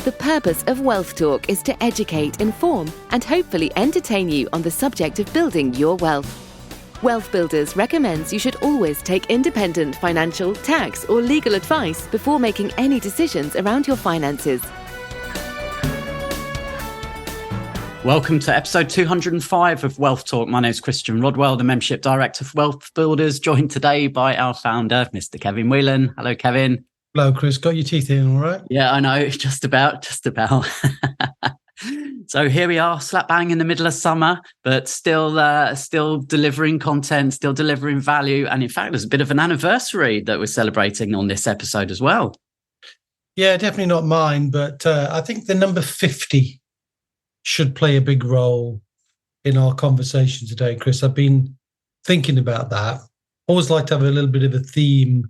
The purpose of Wealth Talk is to educate, inform, and hopefully entertain you on the subject of building your wealth. WealthBuilders recommends you should always take independent financial, tax, or legal advice before making any decisions around your finances. Welcome to episode 205 of Wealth Talk. My name is Christian Rodwell, the Membership Director for WealthBuilders, joined today by our founder, Mr. Kevin Whelan. Hello, Kevin. Hello, Chris. Got your teeth in, all right? Yeah, I know. Just about. So here we are, slap bang in the middle of summer, but still delivering content, still delivering value. And in fact, there's a bit of an anniversary that we're celebrating on this episode as well. Yeah, definitely not mine, but I think the number 50 should play a big role in our conversation today, Chris. I've been thinking about that. Always like to have a little bit of a theme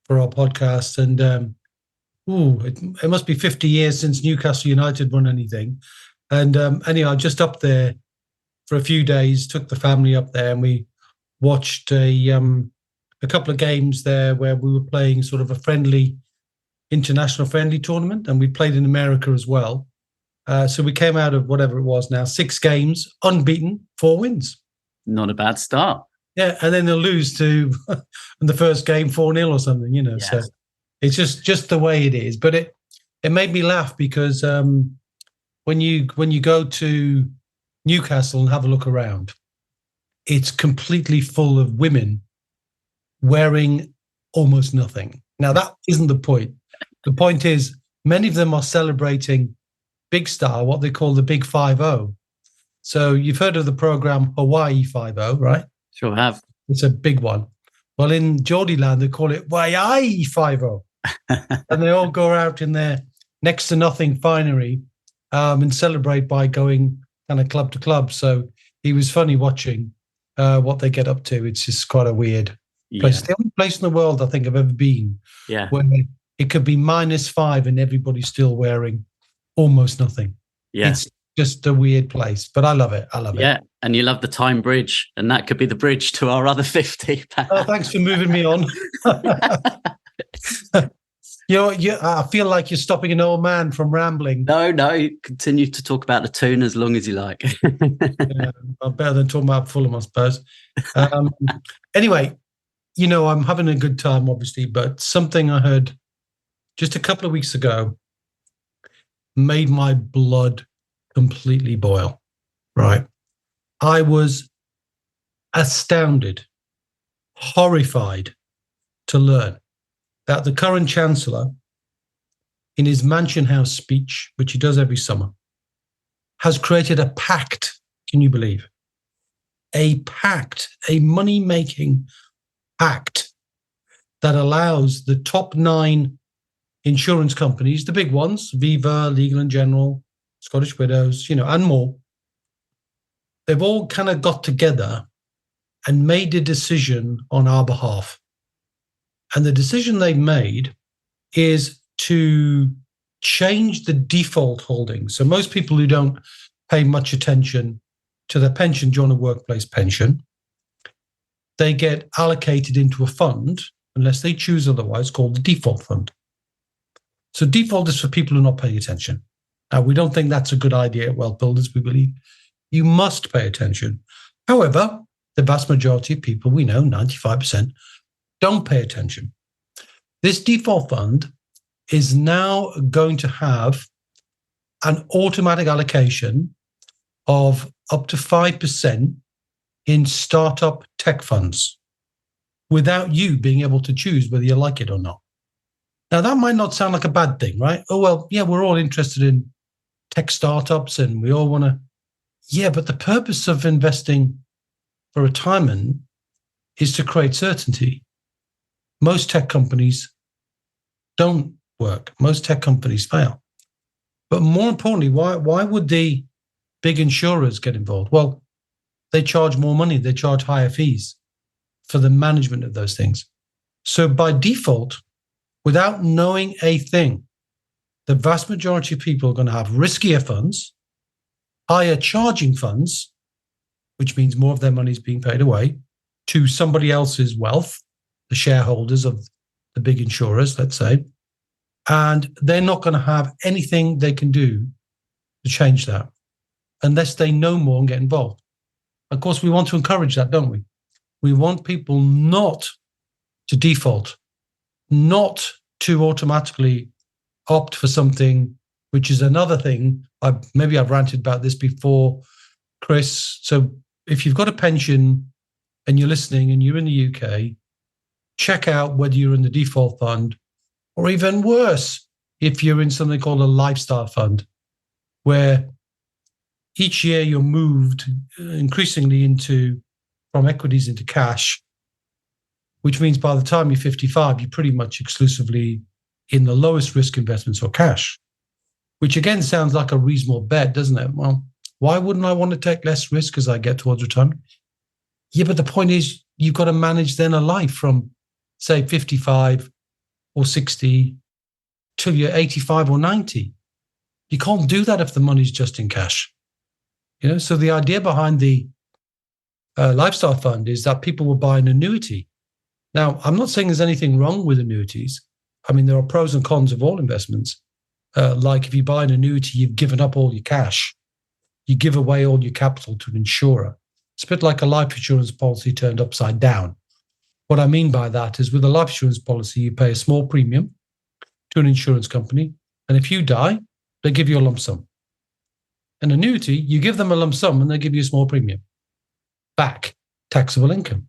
for our podcast. And it must be 50 years since Newcastle United won anything. And anyhow, just up there for a few days, took the family up there, and we watched a couple of games there where we were playing sort of a international friendly tournament, and we played in America as well. So we came out of whatever it was now, 6 games, unbeaten, 4 wins. Not a bad start. Yeah, and then they'll lose to in the first game 4-0 or something, you know. Yes. So it's just the way it is. But it made me laugh because when you go to Newcastle and have a look around, it's completely full of women wearing almost nothing. Now, that isn't the point. The point is many of them are celebrating Big Star, what they call the Big 5-0. So you've heard of the program Hawaii 5-0, right? Sure have. It's a big one. Well, in Geordie land, they call it Hawaii 5-0. And they all go out in their next to nothing finery and celebrate by going kind of club to club. So it was funny watching what they get up to. It's just quite a weird place. The only place in the world I think I've ever been where it could be -5 and everybody's still wearing almost nothing. Yeah. It's just a weird place, but I love it. Yeah, and you love the Time Bridge, and that could be the bridge to our other 50. Oh, thanks for moving me on. I feel like you're stopping an old man from rambling. No, continue to talk about the tune as long as you like. Yeah, better than talking about Fulham, I suppose. Anyway, I'm having a good time, obviously, but something I heard just a couple of weeks ago made my blood completely boil, right? I was astounded, horrified to learn that the current Chancellor, in his Mansion House speech, which he does every summer, has created a pact. Can you believe? A pact, a money-making pact that allows the top 9 insurance companies, the big ones, Viva, Legal & General, Scottish Widows, and more. They've all kind of got together and made a decision on our behalf. And the decision they've made is to change the default holdings. So most people who don't pay much attention to their pension during a workplace pension, they get allocated into a fund, unless they choose otherwise, called the default fund. So default is for people who are not paying attention. Now, we don't think that's a good idea at WealthBuilders. We believe you must pay attention. However, the vast majority of people, we know, 95%, don't pay attention. This default fund is now going to have an automatic allocation of up to 5% in startup tech funds without you being able to choose whether you like it or not. Now, that might not sound like a bad thing, right? Oh, well, yeah, we're all interested in tech startups and we all want to. Yeah, but the purpose of investing for retirement is to create certainty. Most tech companies don't work. Most tech companies fail. But more importantly, why would the big insurers get involved? Well, they charge more money. They charge higher fees for the management of those things. So by default, without knowing a thing, the vast majority of people are going to have riskier funds, higher charging funds, which means more of their money is being paid away to somebody else's wealth, the shareholders of the big insurers, let's say. And they're not going to have anything they can do to change that unless they know more and get involved. Of course, we want to encourage that, don't we? We want people not to default, not to automatically opt for something, which is another thing. Maybe I've ranted about this before, Chris. So if you've got a pension and you're listening and you're in the UK, check out whether you're in the default fund, or even worse, if you're in something called a lifestyle fund, where each year you're moved increasingly from equities into cash, which means by the time you're 55, you're pretty much exclusively in the lowest risk investments or cash, which again sounds like a reasonable bet, doesn't it? Well, why wouldn't I want to take less risk as I get towards retirement? Yeah, but the point is, you've got to manage then a life from, say, 55 or 60 till you're 85 or 90. You can't do that if the money's just in cash. So the idea behind the lifestyle fund is that people will buy an annuity. Now, I'm not saying there's anything wrong with annuities. I mean, there are pros and cons of all investments. Like if you buy an annuity, you've given up all your cash. You give away all your capital to an insurer. It's a bit like a life insurance policy turned upside down. What I mean by that is with a life insurance policy, you pay a small premium to an insurance company. And if you die, they give you a lump sum. An annuity, you give them a lump sum and they give you a small premium back, taxable income.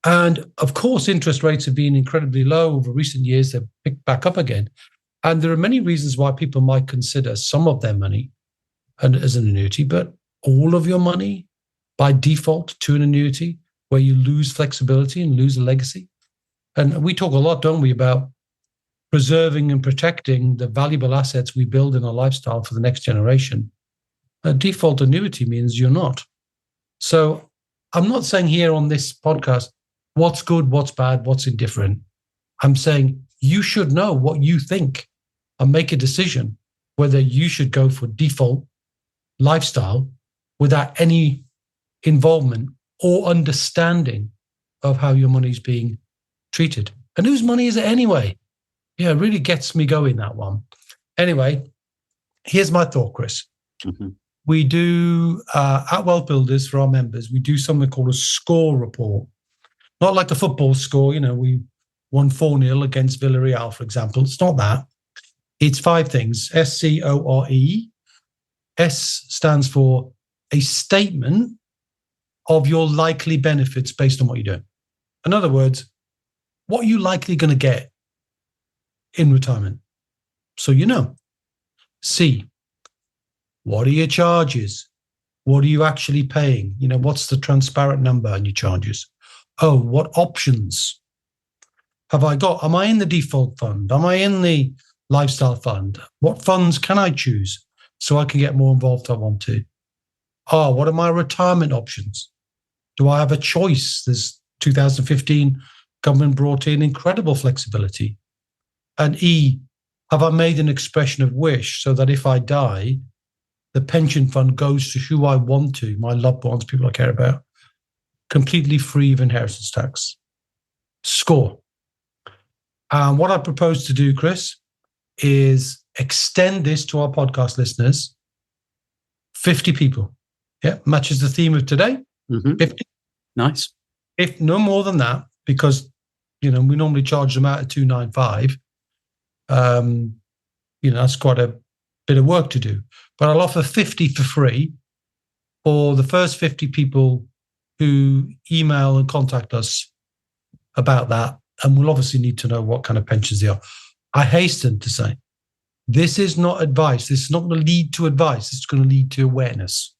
And of course, interest rates have been incredibly low over recent years. They've picked back up again. And there are many reasons why people might consider some of their money as an annuity, but all of your money by default to an annuity, where you lose flexibility and lose a legacy. And we talk a lot, don't we, about preserving and protecting the valuable assets we build in our lifestyle for the next generation. A default annuity means you're not. So I'm not saying here on this podcast what's good, what's bad, what's indifferent. I'm saying you should know what you think and make a decision whether you should go for default lifestyle without any involvement or understanding of how your money's being treated. And whose money is it anyway? Yeah, it really gets me going, that one. Anyway, here's my thought, Chris. Mm-hmm. We do, at WealthBuilders, for our members, we do something called a score report. Not like the football score, we won 4-0 against Villarreal, for example. It's not that. It's 5 things. SCORE. S stands for a statement of your likely benefits based on what you're doing. In other words, what are you likely going to get in retirement? So C, what are your charges? What are you actually paying? What's the transparent number on your charges? Oh, what options have I got? Am I in the default fund? Am I in the lifestyle fund? What funds can I choose so I can get more involved if I want to? Oh, what are my retirement options? Do I have a choice? There's 2015, government brought in incredible flexibility. And E, have I made an expression of wish so that if I die, the pension fund goes to who I want to, my loved ones, people I care about, completely free of inheritance tax? Score. And what I propose to do, Chris, is extend this to our podcast listeners. 50 people. Yeah, matches the theme of today. Mm-hmm. 50. Nice. If no more than that, because we normally charge them out at $295. That's quite a bit of work to do. But I'll offer 50 for free for the first 50 people who email and contact us about that. And we'll obviously need to know what kind of pensions they are. I hasten to say, this is not advice. This is not going to lead to advice. It's going to lead to awareness.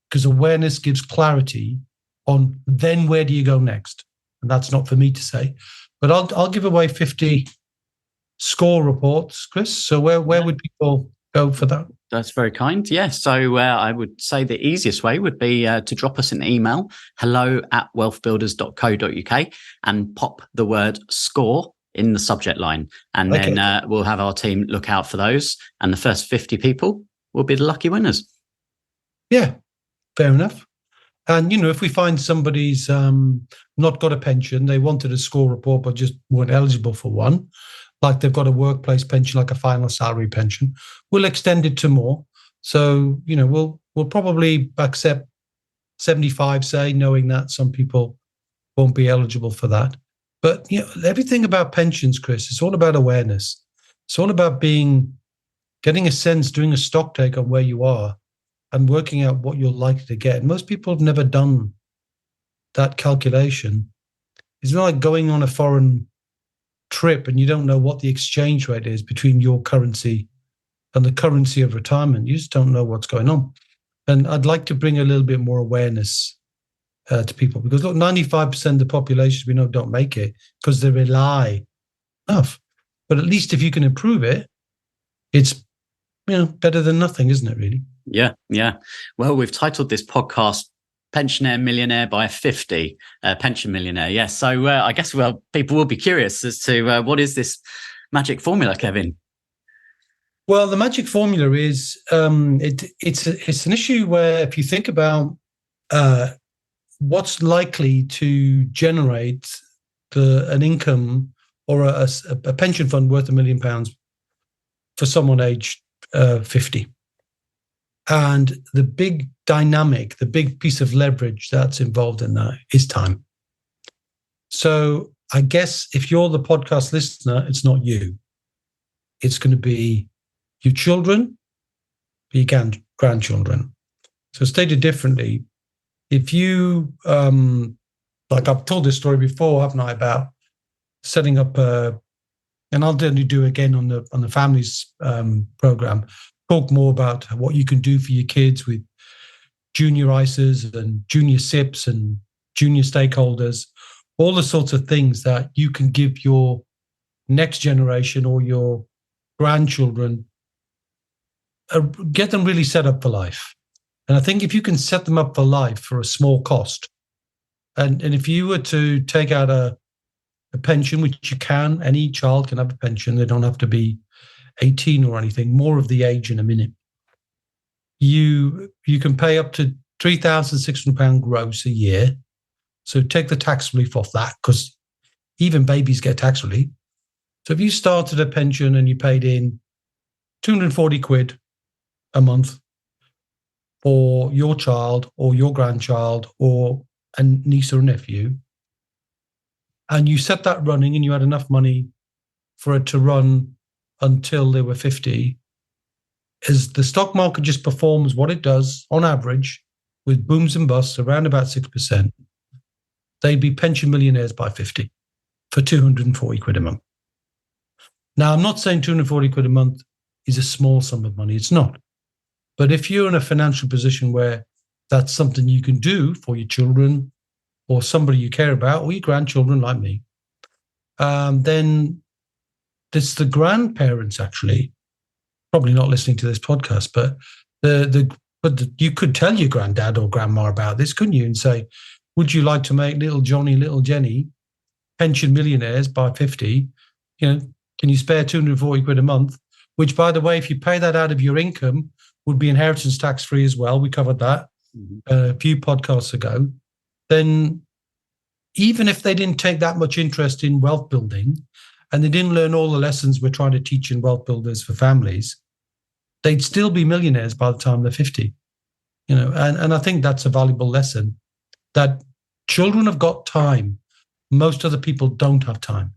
Because awareness gives clarity on then where do you go next? And that's not for me to say. But I'll give away 50 score reports, Chris. So where would people go for that? That's very kind. Yeah. So I would say the easiest way would be to drop us an email, hello@wealthbuilders.co.uk, and pop the word score in the subject line. And then we'll have our team look out for those. And the first 50 people will be the lucky winners. Yeah, fair enough. And, if we find somebody's not got a pension, they wanted a score report, but just weren't eligible for one, like they've got a workplace pension, like a final salary pension. We'll extend it to more. So, we'll probably accept 75, say, knowing that some people won't be eligible for that. But everything about pensions, Chris, it's all about awareness. It's all about getting a sense, doing a stock take on where you are and working out what you're likely to get. And most people have never done that calculation. It's not like going on a foreign trip and you don't know what the exchange rate is between your currency and the currency of retirement. You just don't know what's going on. And I'd like to bring a little bit more awareness to people, because look, 95% of the population we know don't make it because they rely enough. But at least if you can improve it, it's better than nothing, isn't it, really? Yeah. Well, we've titled this podcast Pensioner Millionaire by 50, Pension Millionaire. Yes. So I guess, people will be curious as to what is this magic formula, Kevin? Well, the magic formula is it's an issue where if you think about what's likely to generate an income or a pension fund worth £1 million for someone aged 50. And the big dynamic, the big piece of leverage that's involved in that is time. So I guess if you're the podcast listener, it's not you. It's going to be your children, your grandchildren. So stated differently, if you, like I've told this story before, haven't I, about setting up and I'll definitely do again on the families program, talk more about what you can do for your kids with junior ISAs and junior SIPs and junior stakeholders, all the sorts of things that you can give your next generation or your grandchildren, get them really set up for life. And I think if you can set them up for life for a small cost, and if you were to take out a pension, which you can, any child can have a pension, they don't have to be 18 or anything, more of the age in a minute. You can pay up to £3,600 gross a year. So take the tax relief off that, because even babies get tax relief. So if you started a pension and you paid in 240 quid a month for your child or your grandchild or a niece or a nephew, and you set that running and you had enough money for it to run until they were 50, as the stock market just performs what it does on average with booms and busts around about 6%, they'd be pension millionaires by 50 for 240 quid a month. Now, I'm not saying 240 quid a month is a small sum of money. It's not. But if you're in a financial position where that's something you can do for your children or somebody you care about or your grandchildren like me, then it's the grandparents actually, probably not listening to this podcast, but you could tell your granddad or grandma about this, couldn't you? And say, would you like to make little Johnny, little Jenny pension millionaires by 50? Can you spare 240 quid a month? Which, by the way, if you pay that out of your income, would be inheritance tax free as well. We covered that a few podcasts ago. Then even if they didn't take that much interest in wealth building and they didn't learn all the lessons we're trying to teach in Wealth Builders for families, they'd still be millionaires by the time they're 50. And I think that's a valuable lesson, that children have got time. Most other people don't have time.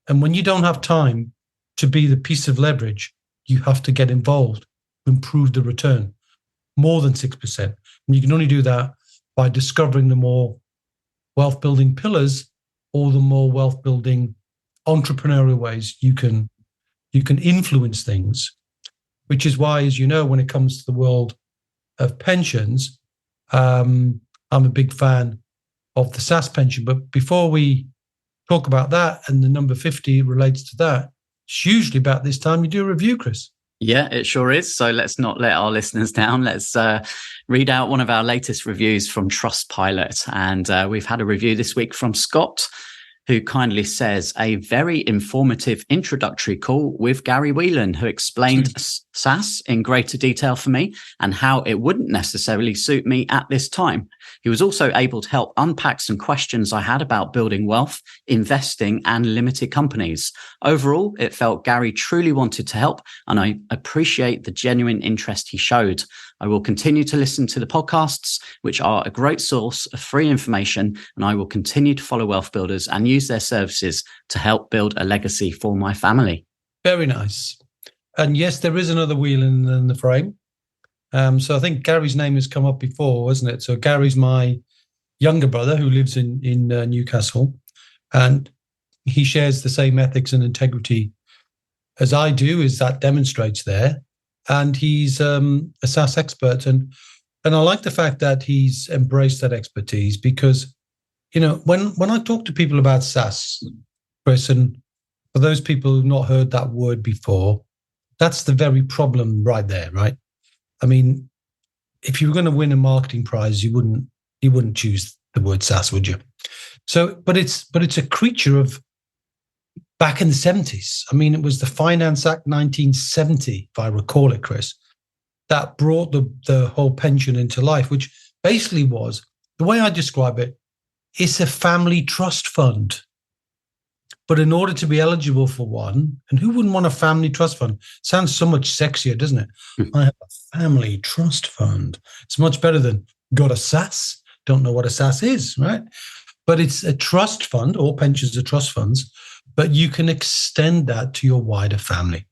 And when you don't have time to be the piece of leverage, you have to get involved to improve the return more than 6%. And you can only do that by discovering the more wealth building pillars or the more wealth building entrepreneurial ways you can influence things, which is why, as you know, when it comes to the world of pensions, I'm a big fan of the SSAS pension. But before we talk about that, and the number 50 relates to that, it's usually about this time you do a review, Chris. Yeah, it sure is. So let's not let our listeners down. Let's read out one of our latest reviews from Trustpilot. And we've had a review this week from Scott, who kindly says, a very informative introductory call with Gary Whelan, who explained SSAS in greater detail for me and how it wouldn't necessarily suit me at this time. He was also able to help unpack some questions I had about building wealth, investing, and limited companies. Overall, it felt Gary truly wanted to help, and I appreciate the genuine interest he showed. I will continue to listen to the podcasts, which are a great source of free information, and I will continue to follow Wealth Builders and use their services to help build a legacy for my family. Very nice. And yes, there is another wheel in the frame. So I think Gary's name has come up before, wasn't it? So Gary's my younger brother who lives in Newcastle, and he shares the same ethics and integrity as I do, as that demonstrates there. And he's a SSAS expert. And I like the fact that he's embraced that expertise because, you know, when I talk to people about SSAS, Chris, and for those people who've not heard that word before, that's the very problem right there, right? I mean, if you were going to win a marketing prize, you wouldn't choose the word SSAS, would you? So, but it's a creature of back in the 70s. I mean, it was the Finance Act 1970, if I recall it, Chris, that brought the whole pension into life, which basically was, the way I describe it, it's a family trust fund. But in order to be eligible for one, and who wouldn't want a family trust fund? Sounds so much sexier, doesn't it? I have a family trust fund. It's much better than got a SSAS. Don't know what a SSAS is, right? But it's a trust fund. All pensions are trust funds, but you can extend that to your wider family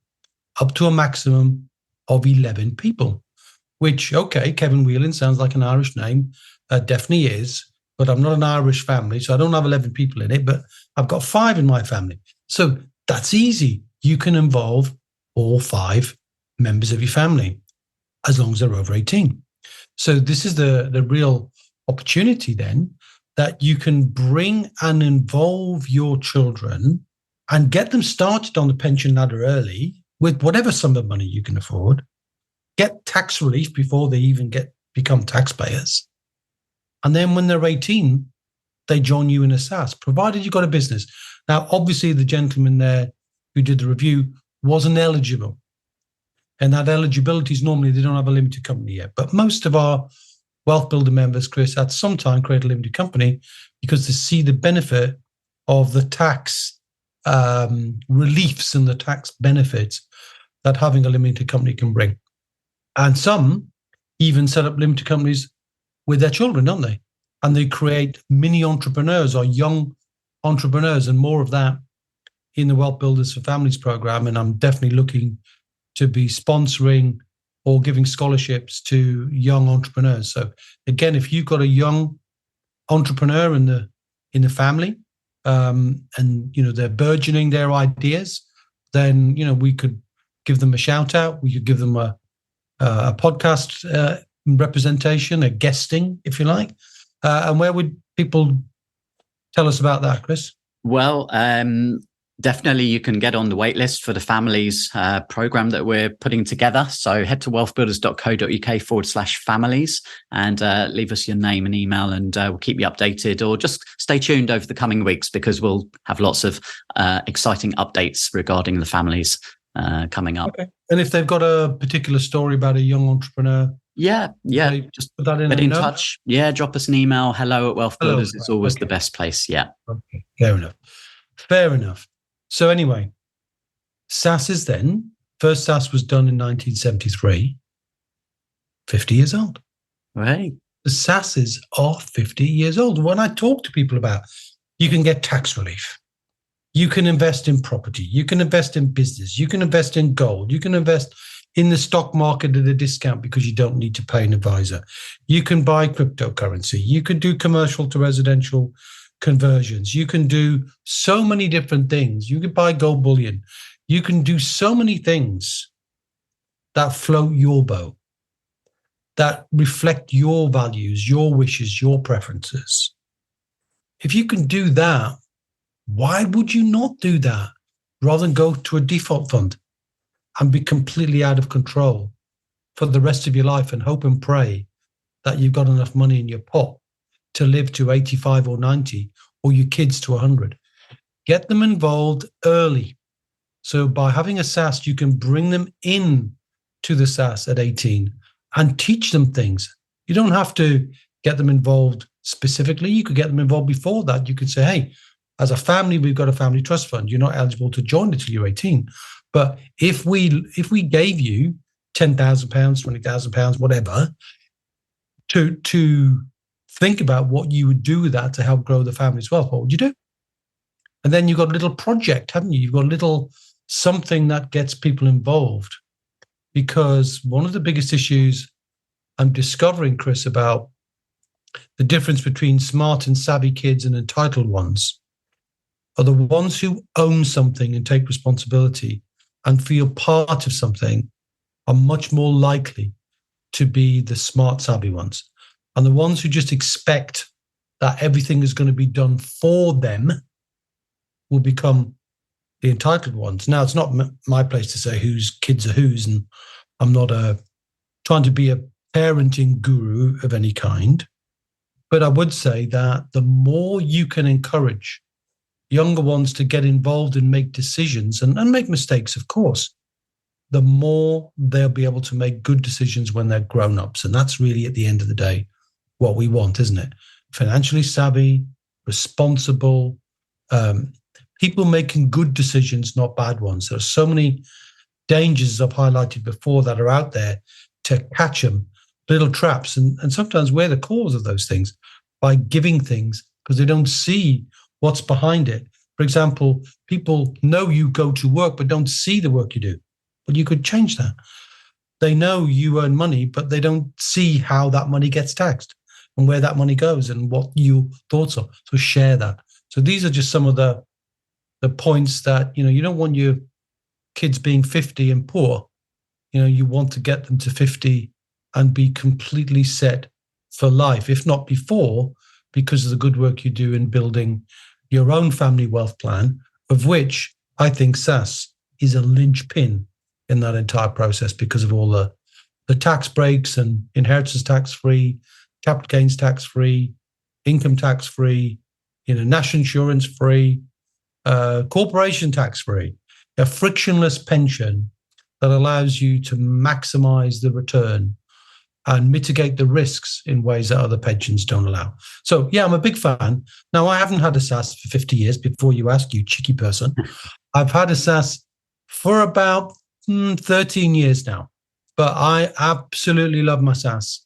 up to a maximum of 11 people, which, okay, Kevin Whelan sounds like an Irish name. Definitely is. But I'm not an Irish family, so I don't have 11 people in it, but I've got 5 in my family. So that's easy. You can involve all 5 members of your family as long as they're over 18. So this is the real opportunity then, that you can bring and involve your children and get them started on the pension ladder early with whatever sum of money you can afford, get tax relief before they even become taxpayers. And then when they're 18, they join you in a SSAS, provided you've got a business. Now, obviously, the gentleman there who did the review wasn't eligible. And that eligibility is normally they don't have a limited company yet. But most of our Wealth Builder members, Chris, at some time create a limited company because they see the benefit of the tax reliefs and the tax benefits that having a limited company can bring. And some even set up limited companies with their children, don't they? And they create mini entrepreneurs or young entrepreneurs, and more of that in the Wealth Builders for Families program. And I'm definitely looking to be sponsoring or giving scholarships to young entrepreneurs. So again, if you've got a young entrepreneur in the family, and you know they're burgeoning their ideas, then you know we could give them a shout out. We could give them a podcast representation, a guesting, if you like. And where would people tell us about that, Chris? Well, definitely you can get on the waitlist for the families program that we're putting together. So head to wealthbuilders.co.uk/families and leave us your name and email, and we'll keep you updated, or just stay tuned over the coming weeks because we'll have lots of exciting updates regarding the families coming up. Okay. And if they've got a particular story about a young entrepreneur, just put that get in touch. Yeah, drop us an email. hello@wealthbuilders. It's always the best place. Yeah. Okay. Fair enough. So anyway, SSAS then, first SSAS was done in 1973, 50 years old. Right. The SSASs are 50 years old. When I talk to people about, you can get tax relief, you can invest in property, you can invest in business, you can invest in gold, you can invest in the stock market at a discount because you don't need to pay an advisor. You can buy cryptocurrency. You can do commercial to residential conversions. You can do so many different things. You can buy gold bullion. You can do so many things that float your boat, that reflect your values, your wishes, your preferences. If you can do that, why would you not do that rather than go to a default fund and be completely out of control for the rest of your life and hope and pray that you've got enough money in your pot to live to 85 or 90, or your kids to 100? get them involved early. So by having a SSAS, you can bring them in to the SSAS at 18 and teach them things. You don't have to get them involved specifically. You could get them involved before that. You could say, hey, as a family, we've got a family trust fund. You're not eligible to join until you're 18. But if we gave you £10,000, £20,000, whatever, to think about what you would do with that to help grow the family's wealth, what would you do? And then you've got a little project, haven't you? You've got a little something that gets people involved. Because one of the biggest issues I'm discovering, Chris, about the difference between smart and savvy kids and entitled ones are the ones who own something and take responsibility and feel part of something are much more likely to be the smart, savvy ones. And the ones who just expect that everything is going to be done for them will become the entitled ones. Now, it's not my place to say whose kids are whose, and I'm not trying to be a parenting guru of any kind. But I would say that the more you can encourage younger ones to get involved and make decisions and make mistakes, of course, the more they'll be able to make good decisions when they're grown-ups. And that's really, at the end of the day, what we want, isn't it? Financially savvy, responsible, people making good decisions, not bad ones. There are so many dangers I've highlighted before that are out there to catch them, little traps. And sometimes we're the cause of those things by giving things because they don't see what's behind it. For example, people know you go to work but don't see the work you do. But you could change that. They know you earn money, but they don't see how that money gets taxed and where that money goes and what your thoughts are. So share that. So these are just some of the points that, you don't want your kids being 50 and poor. You want to get them to 50 and be completely set for life, if not before, because of the good work you do in building your own family wealth plan, of which I think SSAS is a linchpin in that entire process because of all the tax breaks and inheritance tax-free, capital gains tax-free, income tax-free, national insurance-free, corporation tax-free, a frictionless pension that allows you to maximize the return and mitigate the risks in ways that other pensions don't allow. So, yeah, I'm a big fan. Now, I haven't had a SSAS for 50 years before you ask, you cheeky person. I've had a SSAS for about 13 years now, but I absolutely love my SSAS,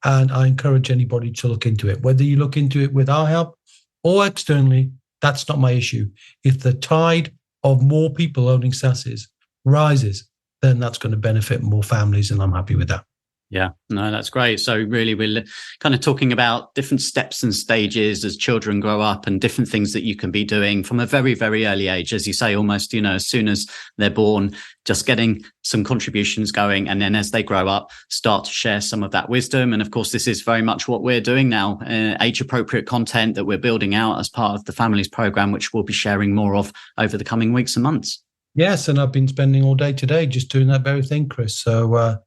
and I encourage anybody to look into it. Whether you look into it with our help or externally, that's not my issue. If the tide of more people owning SSASs rises, then that's going to benefit more families, and I'm happy with that. Yeah, no, that's great. So really, we're kind of talking about different steps and stages as children grow up and different things that you can be doing from a very, very early age. As you say, almost, as soon as they're born, just getting some contributions going. And then as they grow up, start to share some of that wisdom. And of course, this is very much what we're doing now, age-appropriate content that we're building out as part of the Families Programme, which we'll be sharing more of over the coming weeks and months. Yes, and I've been spending all day today just doing that very thing, Chris. So,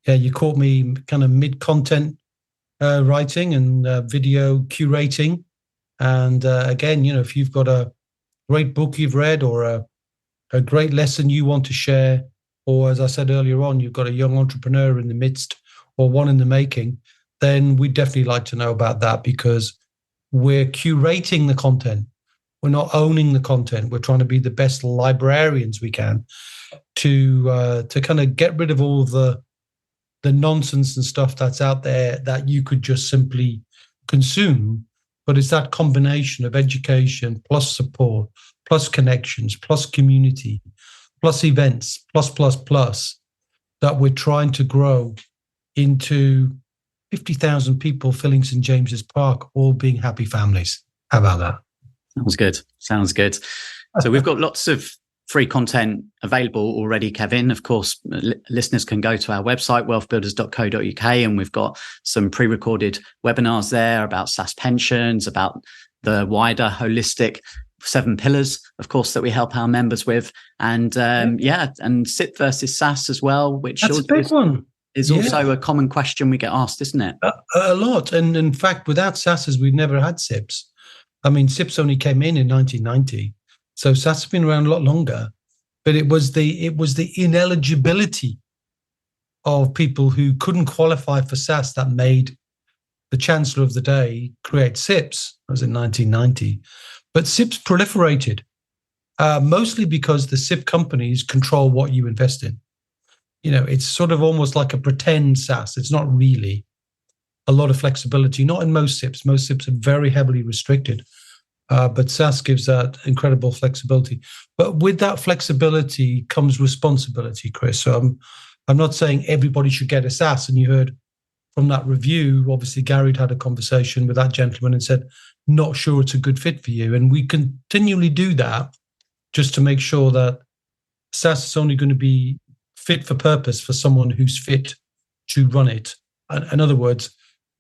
yeah, you caught me kind of mid-content writing and video curating. And again, if you've got a great book you've read or a great lesson you want to share, or as I said earlier on, you've got a young entrepreneur in the midst or one in the making, then we'd definitely like to know about that because we're curating the content. We're not owning the content. We're trying to be the best librarians we can to kind of get rid of all the nonsense and stuff that's out there that you could just simply consume. But it's that combination of education plus support, plus connections, plus community, plus events, plus that we're trying to grow into 50,000 people filling St. James's Park, all being happy families. How about that? Sounds good. So we've got lots of free content available already, Kevin. Of course, listeners can go to our website, wealthbuilders.co.uk, and we've got some pre-recorded webinars there about SSAS pensions, about the wider holistic 7 pillars, of course, that we help our members with. And and SIP versus SSAS as well, which that's a big one. Is also a common question we get asked, isn't it? A lot. And in fact, without SSASs, we've never had SIPs. I mean, SIPs only came in 1990. So SSAS has been around a lot longer, but it was the ineligibility of people who couldn't qualify for SSAS that made the Chancellor of the day create SIPs. That was in 1990. But SIPs proliferated, mostly because the SIP companies control what you invest in. It's sort of almost like a pretend SSAS. It's not really a lot of flexibility, not in most SIPs. Most SIPs are very heavily restricted, but SSAS gives that incredible flexibility. But with that flexibility comes responsibility, Chris. So I'm not saying everybody should get a SSAS. And you heard from that review, obviously Gary had a conversation with that gentleman and said, not sure it's a good fit for you. And we continually do that just to make sure that SSAS is only going to be fit for purpose for someone who's fit to run it. In other words,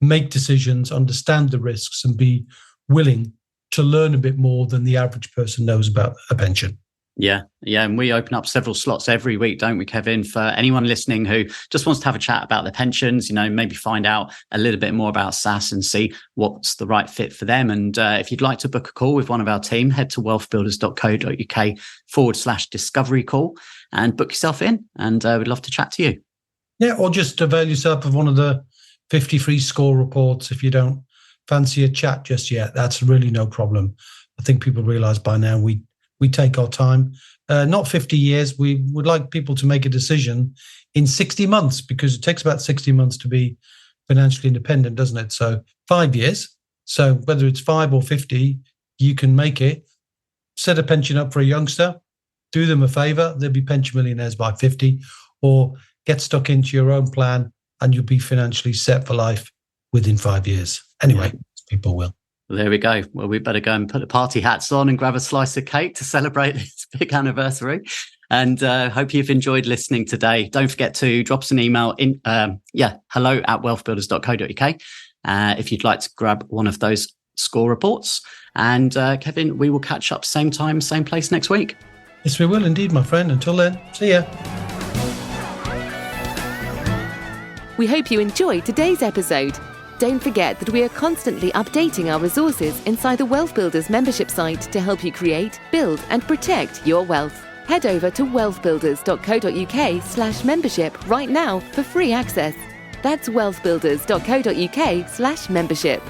make decisions, understand the risks, and be willing to learn a bit more than the average person knows about a pension. Yeah. And we open up several slots every week, don't we, Kevin, for anyone listening who just wants to have a chat about their pensions, maybe find out a little bit more about SSAS and see what's the right fit for them. And if you'd like to book a call with one of our team, head to wealthbuilders.co.uk/discovery call and book yourself in. And we'd love to chat to you. Yeah, or just avail yourself of one of the 50 free score reports if you don't fancy a chat just yet. That's really no problem. I think people realize by now we take our time, not 50 years. We would like people to make a decision in 60 months because it takes about 60 months to be financially independent, doesn't it? So 5 years. So whether it's 5 or 50, you can make it. Set a pension up for a youngster, do them a favor. They'll be pension millionaires by 50, or get stuck into your own plan and you'll be financially set for life within 5 years. Anyway, people will. There we go. Well, we better go and put the party hats on and grab a slice of cake to celebrate this big anniversary. And hope you've enjoyed listening today. Don't forget to drop us an email in, hello@wealthbuilders.co.uk if you'd like to grab one of those score reports. And Kevin, we will catch up same time, same place next week. Yes, we will indeed, my friend. Until then, see ya. We hope you enjoyed today's episode. Don't forget that we are constantly updating our resources inside the WealthBuilders membership site to help you create, build, and protect your wealth. Head over to wealthbuilders.co.uk/membership right now for free access. That's wealthbuilders.co.uk/membership.